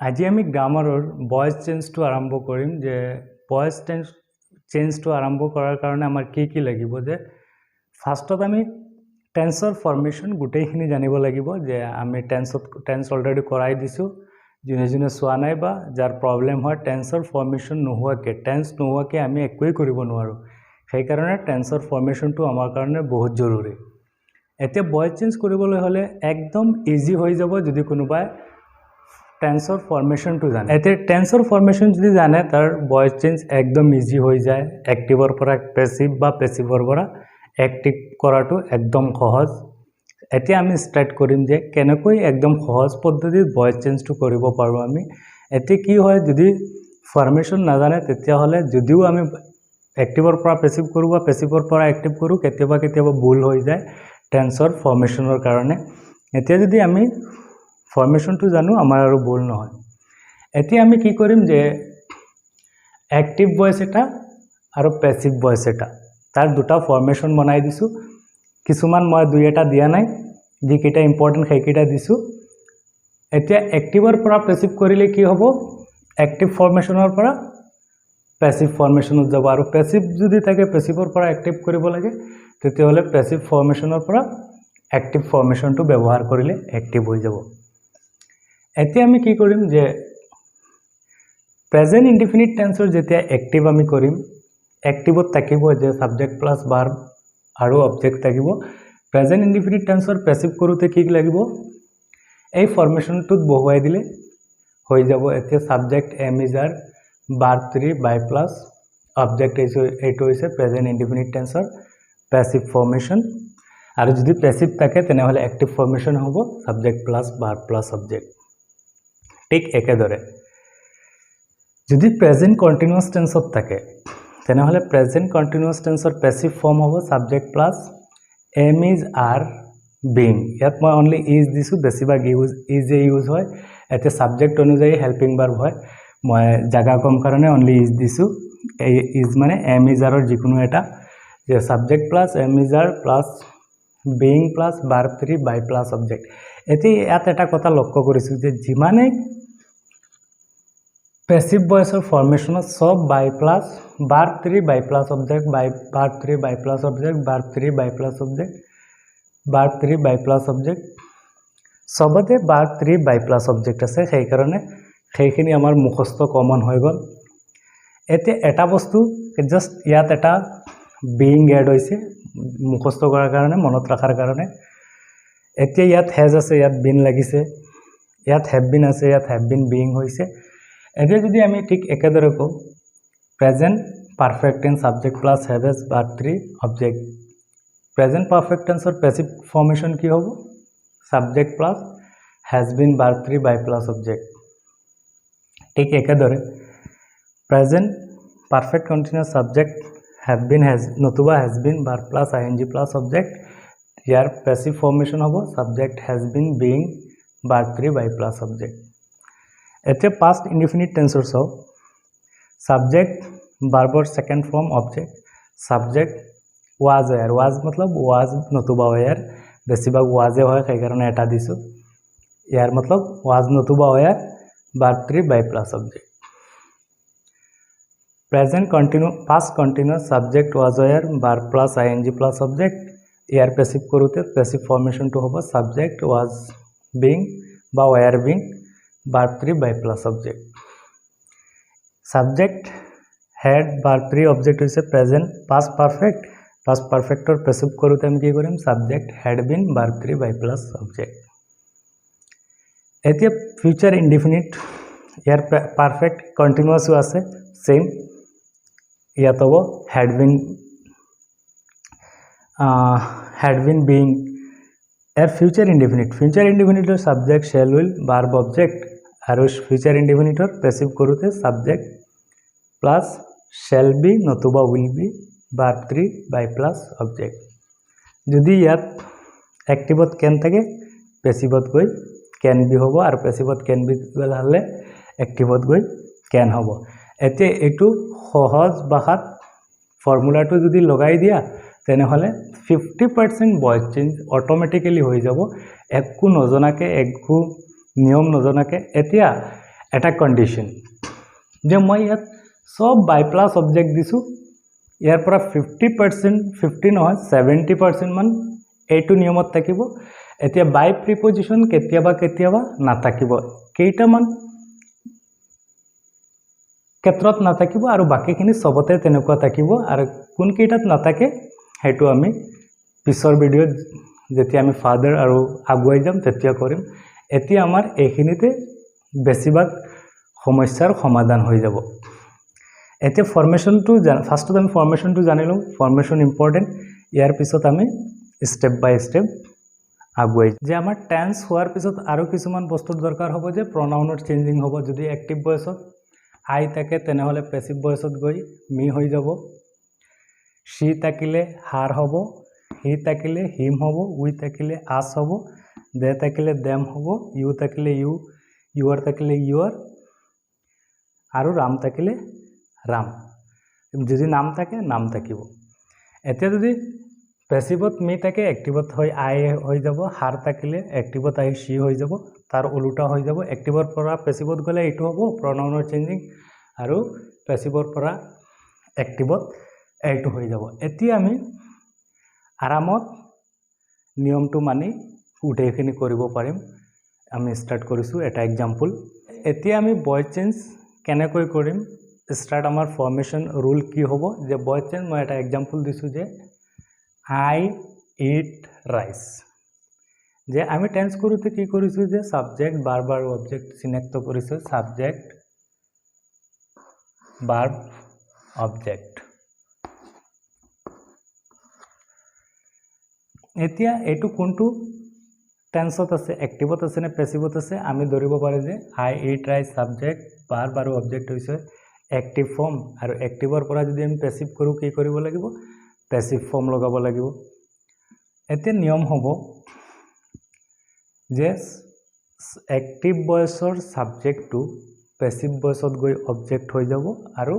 আজি আমি গ্ৰামাৰৰ ভয়েস চেঞ্জটো আৰম্ভ কৰিম যে ভয়েস চেঞ্জটো আৰম্ভ কৰাৰ কাৰণে আমাৰ কি লাগিব যে ফাৰ্ষ্টত আমি টেন্সৰ ফৰ্মেশন গোটেইখিনি জানিব লাগিব যে আমি টেন্স অলৰেডি কৰাই দিছো যোনে চোৱা নাই বা যাৰ প্ৰবলেম হয় টেন্সৰ ফৰ্মেশন নোহোৱাকে আমি একোই কৰিব নোৱাৰো সেই কাৰণে টেন্সৰ ফৰ্মেশনটো আমাৰ কাৰণে বহুত জৰুৰী এতিয়া ভয়েস চেঞ্জ কৰিবলৈ হলে একদম ইজি হৈ যাব যদি কোনোবাই টেন্সৰ ফৰ্মেশনটো জানে এতিয়া টেন্সৰ ফৰ্মেশন যদি জানে তাৰ ভয়েস চেঞ্জ একদম ইজি হৈ যায় এক্টিভৰ পৰা পেসিভ বা পেসিভৰ পৰা এক্টিভ কৰাটো একদম সহজ এতিয়া আমি স্টাৰ্ট কৰিম যে কেনেকৈ একদম সহজ পদ্ধতিত ভয়েস চেঞ্জটো কৰিব পাৰো আমি এতিয়া কি হয় যদি ফৰ্মেশন নাজানে তেতিয়া হলে যদিও আমি এক্টিভৰ পৰা পেসিভ কৰো বা পেসিভৰ পৰা এক্টিভ কৰো কেতিয়াবা ভুল হৈ যায় টেন্সৰ ফৰ্মেশনৰ কাৰণে এতিয়া যদি আমি ফৰ্মেশনটো জানো আমাৰ আৰু ভুল নহয় এতিয়া আমি কি কৰিম যে এক্টিভ ভয়েস এটা আৰু পেসিভ ভয়েস এটা তাৰ দুটা ফৰ্মেশন বনাই দিছো কিছুমান মই দুই এটা দিয়া নাই যি কিটা ইম্পৰ্টেন্ট সেইকিটা দিছো এতিয়া এক্টিভৰ পৰা পেসিভ কৰিলে কি হ'ব এক্টিভ ফৰ্মেশনৰ পৰা পেসিভ ফৰ্মেশনত যাব আৰু পেসিভ যদি থাকে পেসিভৰ পৰা এক্টিভ কৰিব লাগে তেতিয়া হলে পেসিভ ফৰ্মেশনৰ পৰা এক্টিভ ফৰ্মেশনটো ব্যৱহাৰ কৰিলে এক্টিভ হৈ যাব এতিয়া আমি কি কৰিম যে প্ৰেজেন্ট ইনডিফিনিট টেন্সৰ যেতিয়া এক্টিভ আমি কৰিম এক্টিভত থাকিব যে সাবজেক্ট প্লাস ভাৰ্ব আৰু অবজেক্ট থাকিব প্ৰেজেন্ট ইনডিফিনিট টেন্সৰ পেসিভ কৰোতে কি লাগিব এই ফৰ্মেশনটোত বহুৱাই দিলে হৈ যাব এতিয়া subject am is are verb 3 by plus object এইটো হৈছে প্ৰেজেন্ট ইনডিফিনিট টেন্সৰ পেসিভ ফৰ্মেশন আৰু যদি পেসিভ থাকে তেনেহলে এক্টিভ ফৰ্মেশন হ'ব subject plus verb plus object ঠিক একেদৰে যদি প্ৰেজেন্ট কন্টিনিউয়াস টেন্সত থাকে তেনেহলে প্ৰেজেন্ট কন্টিনিউয়াস টেন্সৰ পেসিভ ফৰ্ম হ'ব subject plus am is are being ইয়াত মই অনলি ইজ দিছো বেছিভাগ ইজ ইউজ হয় এতে সাবজেক্ট অনুযায়ী হেল্পিং ভার্ব হয় মই জাগা কম কাৰণে অনলি ইজ দিছো এই ইজ মানে এম ইজ আৰৰ যিকোনো এটা যে subject plus am is are plus being plus verb 3 by plus object এতে ইয়াত এটা কথা লক্ষ্য কৰিছো যে যিমানে পেসিভ ভয়েসৰ ফৰ্মেশনত সব বাই plus verb 3 by plus object by verb 3 by plus object verb 3 by plus object verb 3 by plus object সবতে ভার্ব 3 বাই প্লাস অবজেক্ট আছে সেই কাৰণে সেইখিনি আমাৰ মুখস্থ কমন হৈ গল এতে এটা বস্তু জাস্ট ইয়াত এটা বিং এড হৈছে মুখস্থ কৰাৰ কাৰণে মনত ৰাখাৰ কাৰণে এতিয়া ইয়াত হেজ আছে ইয়াত বিন লাগিছে ইয়াত হ্যাভ বিন আছে ইয়াত হ্যাভ বিন বিং হৈছে এতিয়া যদি আমি ঠিক একেদৰে কও present perfect tense subject plus haves verb 3 object present perfect টেন্সৰ পেসিভ ফৰ্মেশন কি হ'ব subject plus has been verb 3 by plus object ঠিক একেদৰে present perfect continuous subject have been has নতুবা has been verb plus ING plus object ইয়াৰ passive formation হ'ব subject has been being verb 3 by plus object এতিয়া past indefinite টেন্সৰ সব subject ভাৰ্বৰ second form object subject was হয় ওয়াজ मतलब was নতুবা হয় বেছিভাগ ওয়াজে হয় সেই কাৰণে এটা দিছো ইয়াৰ मतलब ওয়াজ নতুবা হয় verb 3 by plus object present past continuous subject was হয় verb plus ING plus object ইয়াৰ পেসিভ কৰোতে পেসিভ ফৰ্মেশনটো হ'ব সাবজেক্ট ওয়াজ বিং বা were being verb 3 by plus object subject had verb 3 object হৈছে প্রেজেন্ট পাস্ট পাৰফেক্টৰ passive কৰোতে আমি কি কৰিম subject had been verb 3 by plus object এতিয়া ফিউচাৰ ইনডিফিনিট ইয়াৰ পারফেক্ট কন্টিনিউয়াস আছে সেম ইয়াত হ'ব হেড বিন বিং এর ফিউচার ইনডিফিনিটৰ subject shall will verb object আৰু ফিউচাৰ ইনডিফিনিটৰ পেসিভ কৰোতে সাবজেক্ট প্লাস শ্যাল বি নতুবা will be verb 3 by plus object যদি ইয়াত এক্টিভত ক্যান থাকে পেসিভত গৈ ক্যান বি হ'ব আৰু পেসিভত ক্যান বি হলে এক্টিভত গৈ ক্যান হ'ব এতে এটো সহজ ভাষাত ফৰ্মুলাটো যদি লগাই দিয়া তেনেহলে 50% ভয়েস চেঞ্জ অটোমেটিক্যালি হৈ যাব একো নজনাকে একো নিয়ম নজনাকে এতিয়া এটা কণ্ডিশ্যন যে মই ইয়াত সব বাই প্লাছ অবজেক্ট দিছোঁ ইয়াৰ পৰা 50% 50 নহয় 70% মান এইটো নিয়মত থাকিব এতিয়া বাই প্ৰিপজিশ্যন কেতিয়াবা কেতিয়াবা নাথাকিব কেইটামান ক্ষেত্ৰত নাথাকিব আৰু বাকিখিনি সবতে তেনেকুৱা থাকিব আৰু কোন কেইটাত নাথাকে হেতু আমি পিছৰ ভিডিঅ'ত যেতিয়া আমি ফাদাৰ আৰু আগুৱাই যাম তেতিয়া কৰিম এতিয়া আমাৰ এইখিনিতে বেছিভাগ সমস্যাৰ সমাধান হৈ যাব এতিয়া ফৰ্মেশনটো ফাৰ্ষ্টত আমি ফৰ্মেশনটো জানিলো ফৰ্মেশন ইম্পৰ্টেন্ট ইয়াৰ পিছত আমি স্টেপ বাই স্টেপ আগুৱাই যে আমাৰ টেন্স হোৱাৰ পিছত আৰু কিছুমান বস্তুৰ দৰকাৰ হ'ব যে প্ৰনাউনৰ চেঞ্জিং হ'ব যদি এক্টিভ ভয়েসত আই থাকে তেনেহলে পেসিভ ভয়েসত গৈ মি হৈ যাব সি থাকিলে হার হ'ব হি থাকিলে হিম হ'ব উই থাকিলে আস হ'ব দে থাকিলে দেম হ'ব ইউ থাকিলে ইউৰ থাকিলে ইউৰ আৰু ৰাম থাকিলে ৰাম যদি নাম থাকে নাম থাকিব এতিয়া যদি পেসিভত মি থাকে এক্টিভত হয় আই হৈ যাব হার থাকিলে এক্টিভত আই সি হৈ যাব তাৰ উল্টা হৈ যাব এক্টিভৰ পৰা পেসিভত গলে এইটো হ'ব প্ৰনাউনৰ চেঞ্জিং আৰু পেসিভৰ পৰা এক্টিভত এইটো হৈ যাব এতিয়া আমি আৰামত নিয়মটো মানি উঠেখিনি কৰিব পাৰিম আমি স্টাৰ্ট কৰিছো এটা এক্সাম্পল এতিয়া আমি ভয়েস চেঞ্জ কেনেকৈ কৰিম স্টাৰ্ট আমাৰ ফৰ্মেশন ৰুল কি হ'ব যে ভয়েস চেঞ্জ মই এটা এক্সাম্পল দিছো যে I eat rice যে আমি টেন্স কৰোতে কি কৰিছো যে সাবজেক্ট ভাৰ্ব আৰু অবজেক্ট চিনাক্ত কৰিছো সাবজেক্ট ভার্ব অবজেক্ট এতিয়া এটো কোনটো টেন্সত আছে এক্টিভত আছে নে পেসিভত আছে আমি ধৰিব পাৰো যে I eat rice subject verb আৰু অবজেক্ট হৈছে এক্টিভ ফৰ্ম আৰু এক্টিভৰ পৰা যদি আমি পেসিভ কৰো কি কৰিব লাগিব পেসিভ ফৰ্ম লগাব লাগিব এতে নিয়ম হ'ব যে এক্টিভ ভয়েসৰ সাবজেক্টটো পেসিভ ভয়েসত গৈ অবজেক্ট হৈ যাব আৰু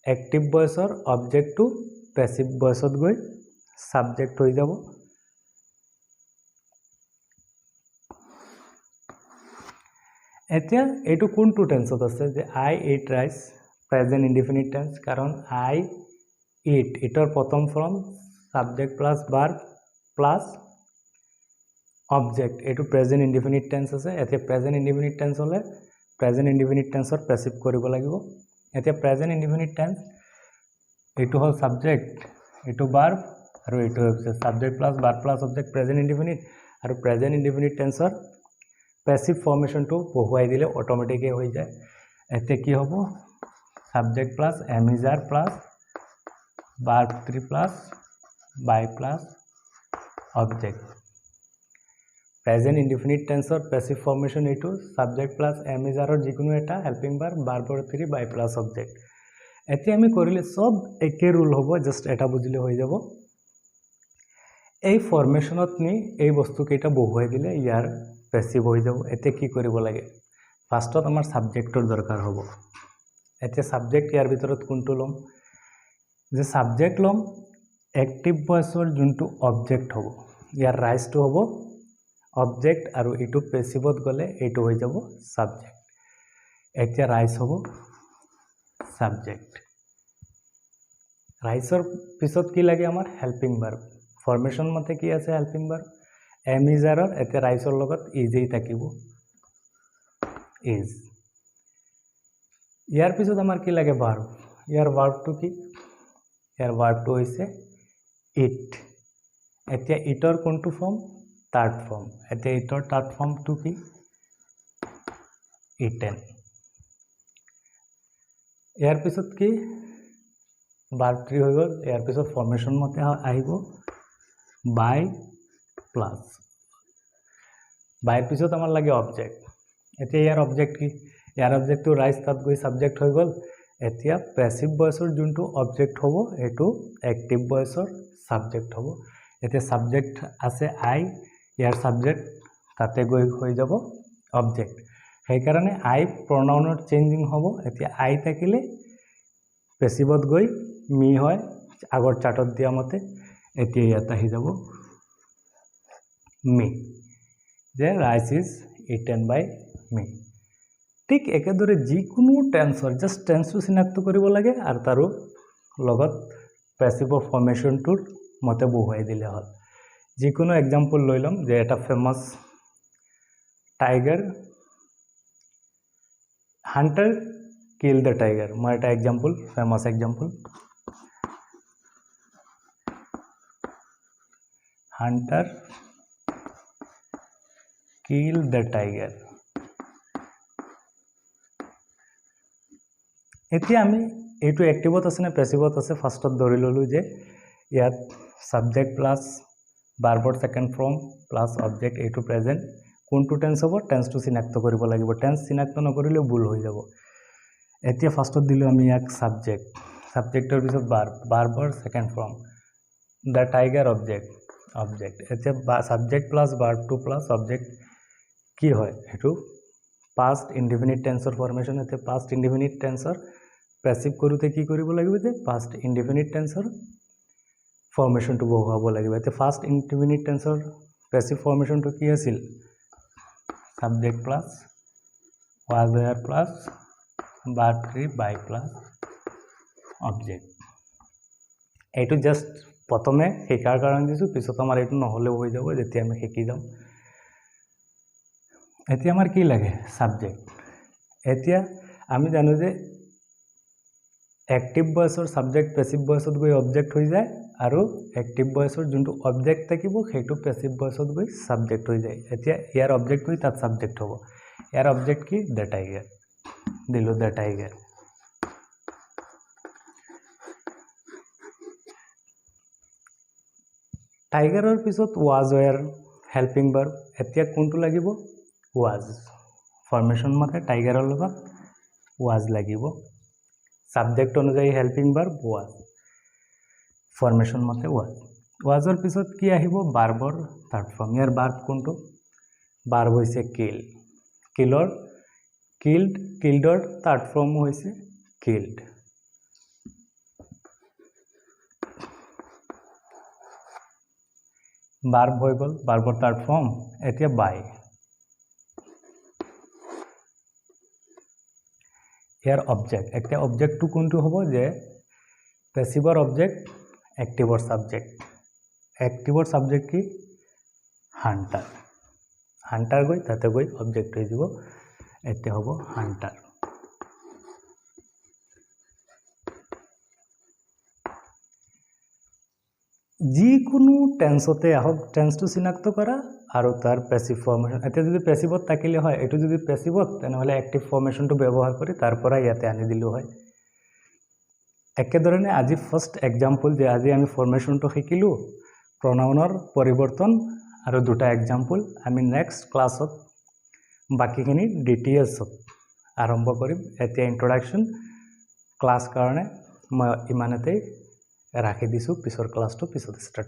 এক্টিভ ভয়েসৰ অবজেক্টটো পেসিভ ভয়েসত গৈ সাবজেক্ট হৈ যাব এতিয়া এটো কোনটো টেন্সত আছে যে I eat rice present indefinite tense কাৰণ I eat এটার প্রথম form subject plus verb plus object এটো প্রেজেন্ট ইনডিফিনিট টেন্স আছে এতিয়া প্রেজেন্ট ইনডিফিনিট টেন্স হলে প্রেজেন্ট ইনডিফিনিট টেন্সৰ পেসিভ কৰিব লাগিব এতিয়া প্ৰেজেন্ট ইনডিফিনিট টেন্স এটো হল সাবজেক্ট এটো ভাৰ্ব আৰু এটো হৈছে subject plus verb plus object present indefinite আৰু প্ৰেজেন্ট ইনডিফিনিট টেন্সৰ পেসিভ ফৰ্মেশনটো বহুৱাই দিলে অটোমেটিকলি হৈ যায় এতিয়া কি হ'ব subject plus am is are plus verb 3 plus by plus object present indefinite tense or passive formation eto subject plus am is are jikono eta helping verb 3 by plus object eti ami korile sob eke rule hobo just eta bujile hoy jabo ei formationot ni ei bostu keita bohuai dile yar passive hoy jabo ete ki koribo lage first amar subject or dorkar hobo ete subject yar bitorot kuntu lom যে subject লম active ভয়েসৰ যোনটো object হ'ব ইয়াৰ ৰাইজটো হ'ব object আৰু এটো পেসিভত গলে এটো হৈ যাব সাবজেক্ট এতিয়া ৰাইজ হ'ব সাবজেক্ট ৰাইজৰ পিছত কি লাগে আমাৰ হেল্পিং ভাৰ্ব ফৰ্মেশন মতে কি আছে helping verb am is are এতিয়া ৰাইজৰ লগত ইজেই থাকিব ইজ ইয়াৰ পিছত আমাৰ কি লাগে ভাৰ্ব ইয়াৰ ভাৰ্বটো কি ইয়াৰ ভাৰ্বটো হৈছে ইট এতিয়া ইটৰ কোনটো ফৰ্ম থাৰ্ড ফৰ্ম এতিয়া ইটৰ থাৰ্ড ফৰ্মটো কি ইটেন ইয়াৰ পিছত কি ভাৰ্ব 3 হৈ গল ইয়াৰ পিছত ফৰ্মেশন মতে আহিব বাই প্লাস বাইৰ পিছত আমাৰ লাগে অবজেক্ট এতিয়া ইয়াৰ অবজেক্ট কি ইয়াৰ অবজেক্টটো ৰাইজ তাত গৈ সাবজেক্ট হৈ গল এতিয়া প্যাসিভ ভয়েসৰ যোনটো অবজেক্ট হ'ব এটো এক্টিভ ভয়েসৰ সাবজেক্ট হ'ব এতিয়া সাবজেক্ট আছে আই ইয়াৰ সাবজেক্ট তাতে গৈ হৈ যাব অবজেক্ট সেই কাৰণে আই প্ৰনাউনৰ চেঞ্জিং হ'ব এতিয়া আই থাকিলে প্যাসিভত গৈ মি হয় আগৰ চাৰ্টত দিয়া মতে এতিয়া ইয়াত আহি যাব মি যে ৰাইস ইজ ইটেন বাই মি ঠিক একেদৰে যিকোনো টেন্সৰ জাষ্ট টেন্সটো চিনাক্ত কৰিব লাগে আৰু তাৰো লগত পেছিভৰ ফৰ্মেশ্যনটোৰ মতে বহুৱাই দিলে হ'ল যিকোনো এক্সাম্পল লৈ ল'ম যে এটা famous tiger Hunter kill the tiger মই এটা example famous example Hunter kill the tiger এতিয়া আমি এইটো এক্টিভত আছে নে পেছিভত আছে ফাৰ্ষ্টত ধৰি ললো যে ইয়াত সাবজেক্ট প্লাস ভাৰ্বৰ সেকেন্ড ফৰ্ম প্লাস অবজেক্ট এইটো প্ৰেজেন্ট কোনটো টেন্স হ'ব টেন্সটো চিনাক্ত কৰিব লাগিব টেন্স চিনাক্ত নকৰিলে ভুল হৈ যাব এতিয়া ফাৰ্ষ্টত দিলো আমি এক সাবজেক্টৰ পিছত ভাৰ্বৰ second form the tiger object এতিয়া subject plus verb two plus object কি হয় এটো past indefinite টেন্সৰ ফৰ্মেশন এতে past indefinite টেন্সৰ প্যাসিভ কৰোতে কি কৰিব লাগিব যে past indefinite টেন্সৰ ফৰ্মেশনটো বহুৱাব লাগিব এতে past indefinite টেন্সৰ প্যাসিভ ফৰ্মেশনটো কি আছিল subject plus was were plus verb 3 by plus object এইটো জাস্ট প্ৰথমে শিকাৰ কাৰণ দিছো পিছত আমাৰ এইটো নহলে হৈ যাব যেতিয়া আমি শিকি যাম এতিয়া আমাৰ কি লাগে সাবজেক্ট এতিয়া আমি জানো যে অ্যাক্টিভ ভয়েসৰ সাবজেক্ট প্যাসিভ ভয়েসত গৈ অবজেক্ট হৈ যায় আৰু অ্যাক্টিভ ভয়েসৰ যোনটো অবজেক্ট থাকিব সেইটো প্যাসিভ ভয়েসত গৈ সাবজেক্ট হৈ যায় এতিয়া ইয়াৰ অবজেক্ট হৈ তাত সাবজেক্ট হ'ব ইয়াৰ অবজেক্ট কি দ্য টাইগাৰ দিলো দ্য টাইগাৰ টাইগাৰৰ পিছত was were হেল্পিং ভাৰ্ব এতিয়া কোনটো লাগিব was ফৰ্মেশন মতে টাইগাৰৰ লগত was লাগিব সাবজেক্ট অনুযায়ী হেল্পিং ভাৰ্ব was ফৰ্মেশন মতে wasৰ পিছত কি আহিব ভাৰ্বৰ থাৰ্ড ফৰ্ম ইয়াৰ ভাৰ্ব কোনটো ভাৰ্ব হৈছে কিল কিল্ডৰ থাৰ্ড ফৰ্ম হৈছে কিল্ড ভাৰ্ব হৈ গল ভাৰ্বৰ থাৰ্ড ফৰ্ম এতিয়া বাই ইয়াৰ অবজেক্ট একটা অবজেক্টটো কোনটো হ'ব যে প্যাসিভৰ অবজেক্ট অ্যাক্টিভৰ সাবজেক্ট কি হান্টাৰ গৈ তাতে গৈ অবজেক্ট হৈ যাব এতে হ'ব হান্টাৰ যিকোনো টেন্সতে আহক টেন্সটো চিনাক্ত কৰা আৰু তাৰ প্যাসিভ ফৰ্মেশন এতিয়া যদি প্যাসিভত থাকিলে হয় এটো যদি প্যাসিভত তেনেহলে অ্যাক্টিভ ফৰ্মেশনটো ব্যৱহাৰ কৰি তাৰ পৰা ইয়াতে আনি দিলো হয় একেদৰে আজি ফাৰ্স্ট এক্সাম্পল যে আজি আমি ফৰ্মেশনটো শিকিলো প্ৰনাউনৰ পৰিৱৰ্তন আৰু দুটা এক্সাম্পল আমি নেক্সট ক্লাছত বাকিখিনি ডিটেইলছত আৰম্ভ কৰিম এতিয়া ইন্ট্ৰোডাকশন ক্লাস কাৰণে মই ইমানতে ৰাখি দিছো পিছৰ ক্লাসটো পিছত ষ্টাৰ্ট